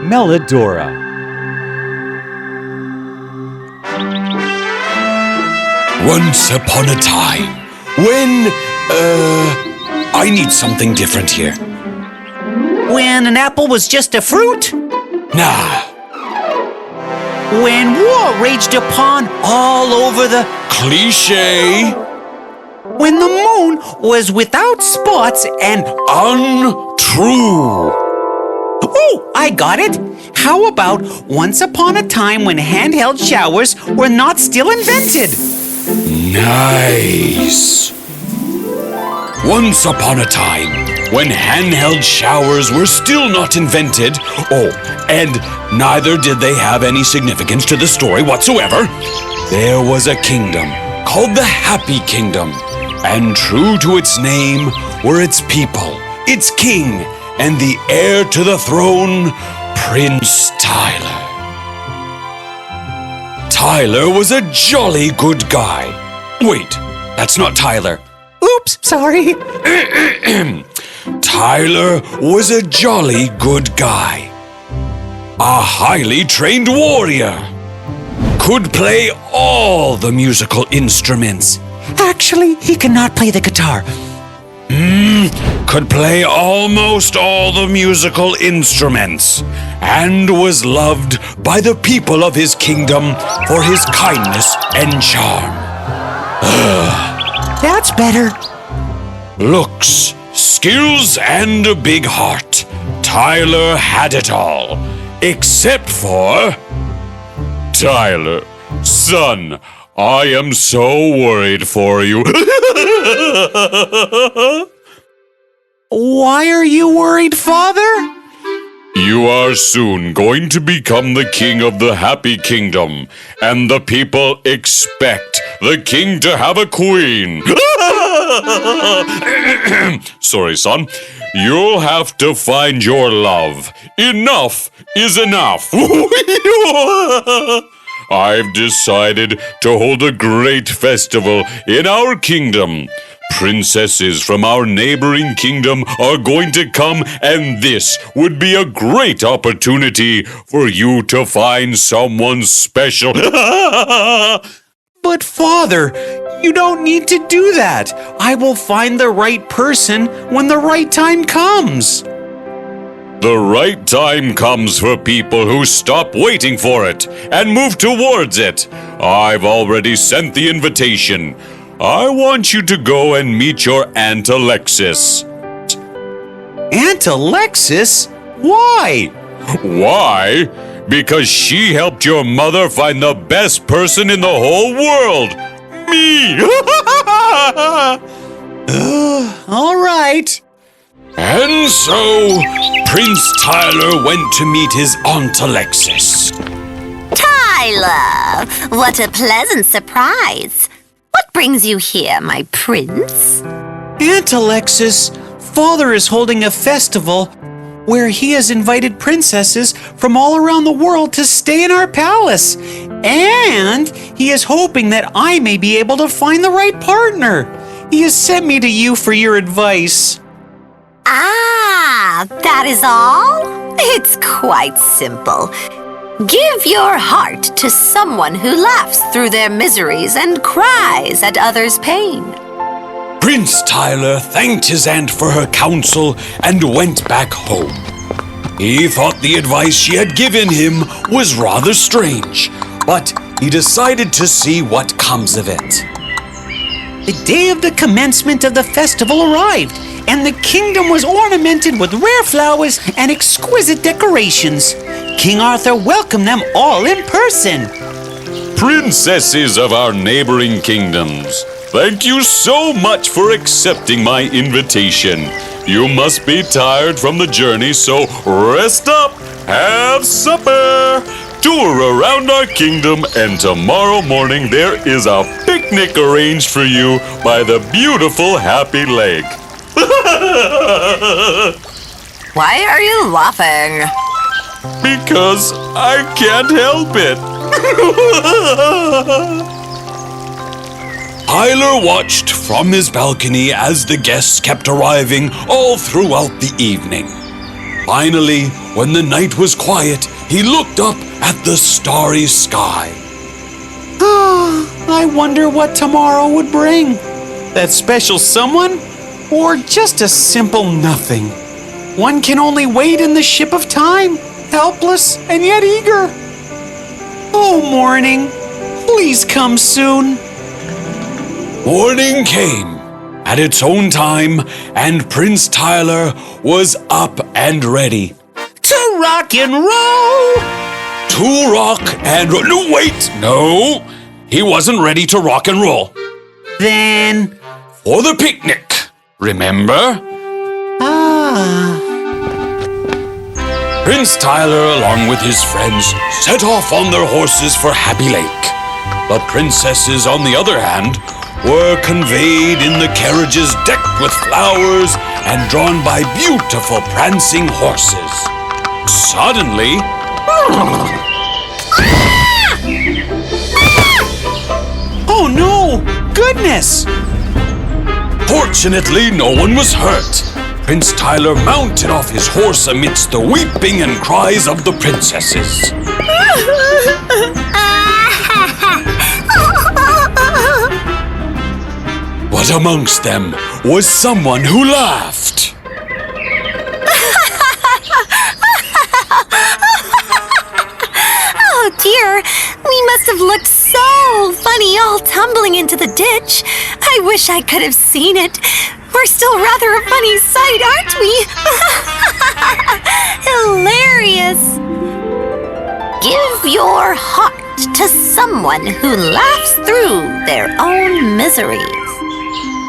Mellidora. Once upon a time, when, I need something different here. When an apple was just a fruit? Nah, When war raged upon all over the... cliché, When the moon was without spots and... untrue. Oh, I got it! How about once upon a time when handheld showers were not still invented? Nice. Once upon a time, when handheld showers were still not invented, oh, and neither did they have any significance to the story whatsoever, there was a kingdom called the Happy Kingdom, and true to its name were its people, its king, and the heir to the throne, Prince Tyler. Tyler was a jolly good guy. Wait, that's not Tyler. Oops, sorry. Tyler was a jolly good guy. A highly trained warrior. Could play all the musical instruments. Actually, he cannot play the guitar. Could play almost all the musical instruments. And was loved by the people of his kingdom for his kindness and charm. That's better. Looks, skills, and a big heart. Tyler had it all. Except for... Tyler, son, I am so worried for you. Why are you worried, Father? You are soon going to become the king of the Happy Kingdom, and the people expect the king to have a queen. Sorry, son. You'll have to find your love. Enough is enough. I've decided to hold a great festival in our kingdom. Princesses from our neighboring kingdom are going to come, and this would be a great opportunity for you to find someone special. But Father, you don't need to do that. I will find the right person when the right time comes. The right time comes for people who stop waiting for it and move towards it. I've already sent the invitation. I want you to go and meet your Aunt Alexis. Aunt Alexis? Why? Why? Because she helped your mother find the best person in the whole world. Me! All right. And so, Prince Tyler went to meet his Aunt Alexis. Tyler, what a pleasant surprise. What brings you here, my prince? Aunt Alexis, Father is holding a festival where he has invited princesses from all around the world to stay in our palace. And he is hoping that I may be able to find the right partner. He has sent me to you for your advice. Ah, that is all? It's quite simple. Give your heart to someone who laughs through their miseries and cries at others' pain. Prince Tyler thanked his aunt for her counsel and went back home. He thought the advice she had given him was rather strange, but he decided to see what comes of it. The day of the commencement of the festival arrived, and the kingdom was ornamented with rare flowers and exquisite decorations. King Arthur welcomed them all in person. Princesses of our neighboring kingdoms, thank you so much for accepting my invitation. You must be tired from the journey, so rest up, have supper, tour around our kingdom, and tomorrow morning there is a picnic arranged for you by the beautiful Happy Lake. Why are you laughing? Because I can't help it. Tyler watched from his balcony as the guests kept arriving all throughout the evening. Finally, when the night was quiet, he looked up at the starry sky. I wonder what tomorrow would bring. That special someone? Or just a simple nothing? One can only wait in the ship of time, helpless and yet eager. Oh, morning, please come soon. Morning came at its own time, and Prince Tyler was up and ready. To rock and roll! To rock and roll. No, wait! No! He wasn't ready to rock and roll. Then... For the picnic, remember? Prince Tyler, along with his friends, set off on their horses for Happy Lake. The princesses, on the other hand, were conveyed in the carriages decked with flowers and drawn by beautiful prancing horses. Suddenly... Oh no! Goodness! Fortunately, no one was hurt. Prince Tyler mounted off his horse amidst the weeping and cries of the princesses. But amongst them was someone who laughed. Oh dear, we must have looked so funny all tumbling into the ditch. I wish I could have seen it. We're still rather a funny sight, aren't we? Hilarious. Give your heart to someone who laughs through their own miseries.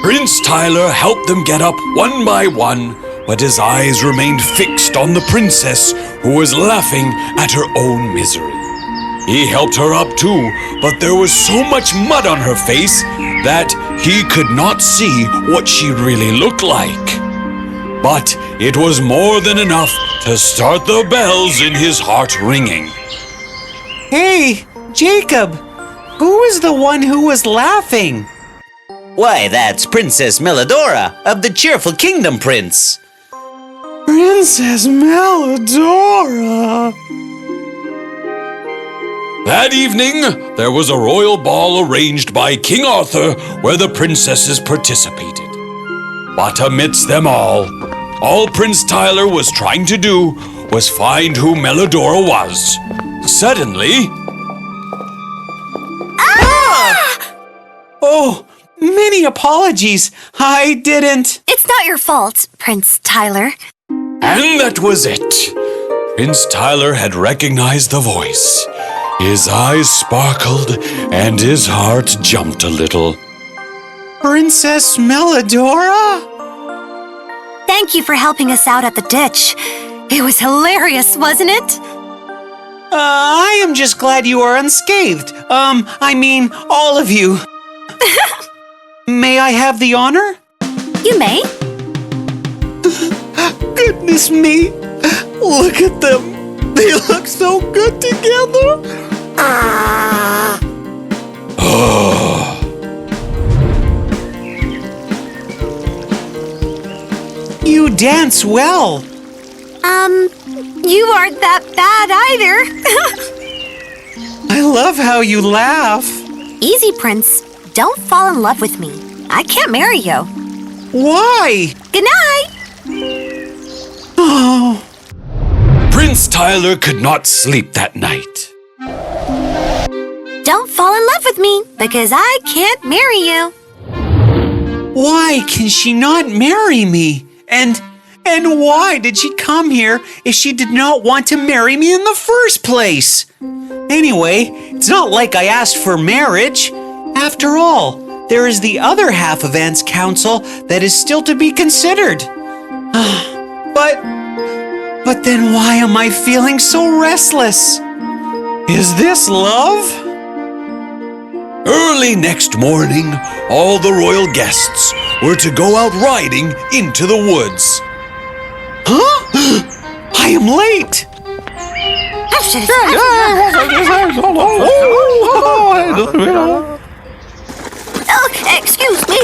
Prince Tyler helped them get up one by one, but his eyes remained fixed on the princess who was laughing at her own misery. He helped her up too, but there was so much mud on her face that he could not see what she really looked like. But it was more than enough to start the bells in his heart ringing. Hey, Jacob! Who is the one who was laughing? Why, that's Princess Mellidora of the Cheerful Kingdom, Prince. Princess Mellidora! That evening, there was a royal ball arranged by King Arthur where the princesses participated. But amidst them all Prince Tyler was trying to do was find who Mellidora was. Suddenly... Oh, many apologies. I didn't... It's not your fault, Prince Tyler. And that was it. Prince Tyler had recognized the voice. His eyes sparkled and his heart jumped a little. Princess Mellidora? Thank you for helping us out at the ditch. It was hilarious, wasn't it? I am just glad you are unscathed. I mean, all of you. May I have the honor? You may. Goodness me. Look at them. They look so good together. You dance well. You aren't that bad either. I love how you laugh. Easy, Prince. Don't fall in love with me. I can't marry you. Why? Good night. Oh. Prince Tyler could not sleep that night. Don't fall in love with me because I can't marry you. Why can she not marry me? And why did she come here if she did not want to marry me in the first place? Anyway, it's not like I asked for marriage. After all, there is the other half of Aunt's counsel that is still to be considered. But then why am I feeling so restless? Is this love? Early next morning, all the royal guests were to go out riding into the woods. Huh? I am late! Oh, excuse me!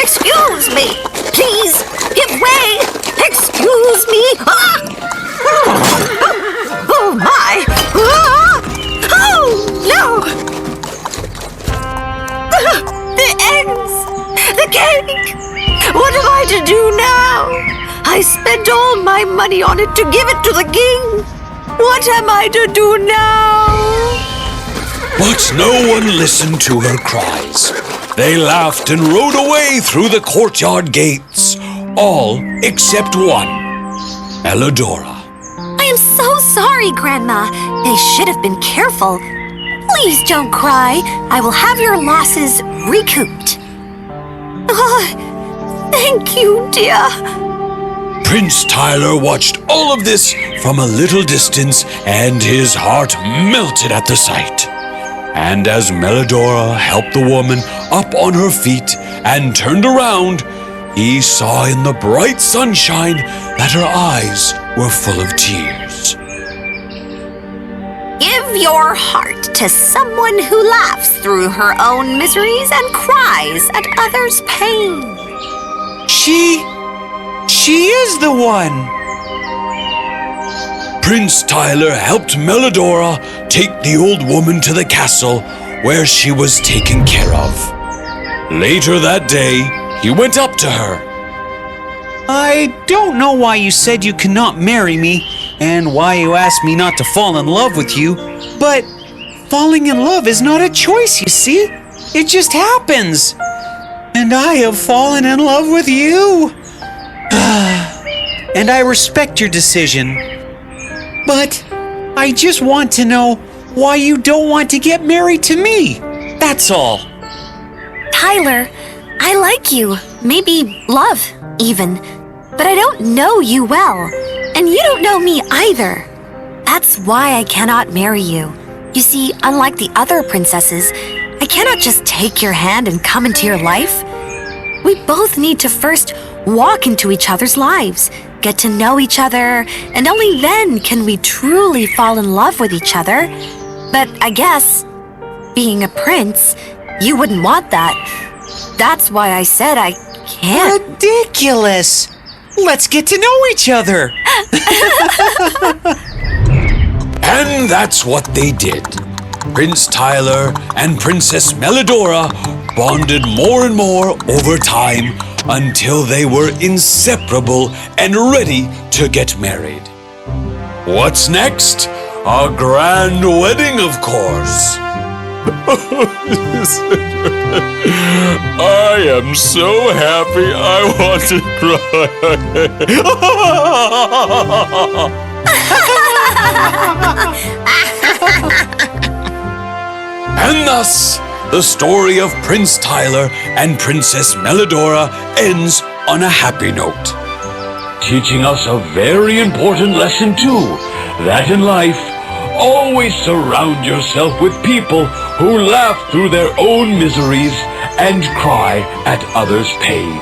Excuse me! Please, give way! Excuse me! Ah! spent all my money on it to give it to the king. What am I to do now? But no one listened to her cries. They laughed and rode away through the courtyard gates, all except one, Mellidora. I am so sorry, Grandma. They should have been careful. Please don't cry. I will have your losses recouped. Oh, thank you, dear. Prince Tyler watched all of this from a little distance, and his heart melted at the sight. And as Mellidora helped the woman up on her feet and turned around, he saw in the bright sunshine that her eyes were full of tears. Give your heart to someone who laughs through her own miseries and cries at others' pain. She is the one. Prince Tyler helped Mellidora take the old woman to the castle where she was taken care of. Later that day, he went up to her. I don't know why you said you cannot marry me, and why you asked me not to fall in love with you, but falling in love is not a choice, you see? It just happens. And I have fallen in love with you. And I respect your decision. But I just want to know why you don't want to get married to me. That's all. Tyler, I like you. Maybe love, even. But I don't know you well. And you don't know me either. That's why I cannot marry you. You see, unlike the other princesses, I cannot just take your hand and come into your life. We both need to first walk into each other's lives, get to know each other, and only then can we truly fall in love with each other. But I guess, being a prince, you wouldn't want that. That's why I said I can't. Ridiculous! Let's get to know each other! And that's what they did. Prince Tyler and Princess Mellidora bonded more and more over time until they were inseparable and ready to get married. What's next? A grand wedding, of course. I am so happy I want to cry. And thus, the story of Prince Tyler and Princess Mellidora ends on a happy note, teaching us a very important lesson too, that in life, always surround yourself with people who laugh through their own miseries and cry at others' pain.